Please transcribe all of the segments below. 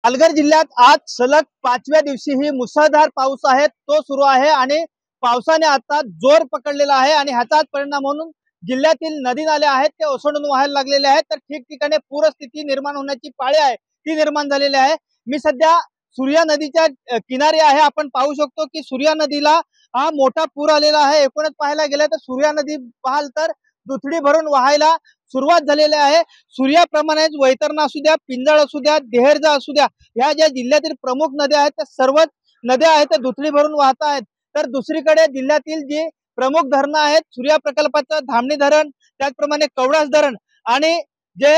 पालघर जिल्ह्यात आज सलग 5व्या दिवशी ही मुसळधार पाऊस आहे तो सुरू आहे आणि पावसाने आता जोर पकडलेला आहे आणि ह्याचाच परिणाम म्हणून जिल्ह्यातील नदी नाले आहेत ते ओसंडून व्हायला लागलेले आहेत। तर ठिकठिकाणी पूरस्थिती निर्माण होण्याची पाळी आहे ती निर्माण झालेली आहे। मी सध्या सूर्या नदीच्या किनारी आहे। आपण पाहू शकतो की सूर्या नदीला हा मोठा पूर आलेला आहे। एकूणच पाहायला गेलं तर सूर्या नदी पाहाल तर दुथडी भरून वाहायला सुरुवात झालेली आहे। सूर्याप्रमाणेच वैतरणा असू द्या, पिंजाळ असू द्या, देहरजा असू द्या, ह्या ज्या जिल्ह्यातील प्रमुख नद्या आहेत त्या सर्वच नद्या आहेत त्या दुथडी भरून वाहत आहेत। तर दुसरीकडे जिल्ह्यातील जी प्रमुख धरणं आहेत, सूर्या प्रकल्पाचं धामणी धरण, त्याचप्रमाणे कवडास धरण आणि जे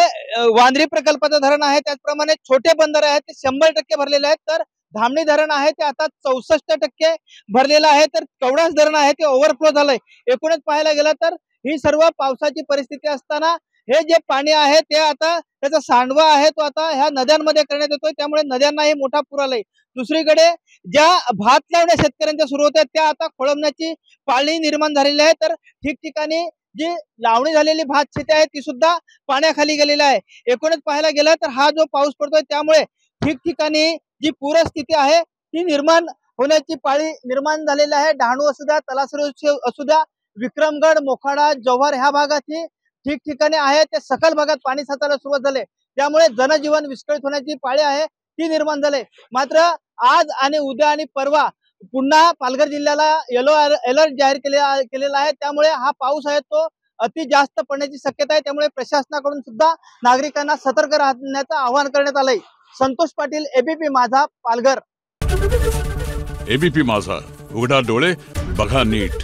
वांद्री प्रकल्पाचं धरण आहे त्याचप्रमाणे छोटे बंदर आहेत ते 100% भरलेले आहेत। तर धामणी धरण आहे ते आता 64% भरलेलं आहे। तर कवडास धरण आहे ते ओव्हरफ्लो झालंय। एकूणच पाहायला गेलं तर ही सर्व पावसाची परिस्थिती असताना हे जे पाणी आहे ते आता त्याचा सांडवा आहे तो आता ह्या नद्यांमध्ये करण्यात येतोय, त्यामुळे नद्यांनाही मोठा पूर आलाय। दुसरीकडे ज्या भात लावण्या शेतकऱ्यांच्या सुरू होत्या त्या आता खोळंबण्याची पाळी निर्माण झालेली आहे। तर ठिकठिकाणी जी लावणी झालेली भात शेती आहे ती सुद्धा पाण्याखाली गेलेली आहे। एकूणच पाहायला गेलं तर हा जो पाऊस पडतोय त्यामुळे ठिकठिकाणी जी पूरस्थिती आहे ती निर्माण होण्याची पाळी निर्माण झालेली आहे। डहाणू असू द्या, तलासरी असू द्या, विक्रमगड, मोखाडा, जव्हार ह्या भागाची ठिकठिकाणी आहे ते सखल भागात पाणी साचायला सुरुवात झाले, त्यामुळे जनजीवन विस्कळीत होण्याची पाळी आहे ती निर्माण झाले। मात्र आज आणि उद्या आणि परवा पुन्हा पालघर जिल्ह्याला येलो अलर्ट जाहीर केलेला आहे, त्यामुळे हा पाऊस आहे तो अति जास्त पडण्याची शक्यता आहे। त्यामुळे प्रशासनाकडून सुद्धा नागरिकांना सतर्क राहण्याचं आवाहन करण्यात आलंय। संतोष पाटील, एबीपी माझा, पालघर। एबीपी माझा, उघडा डोळे बघा नीट।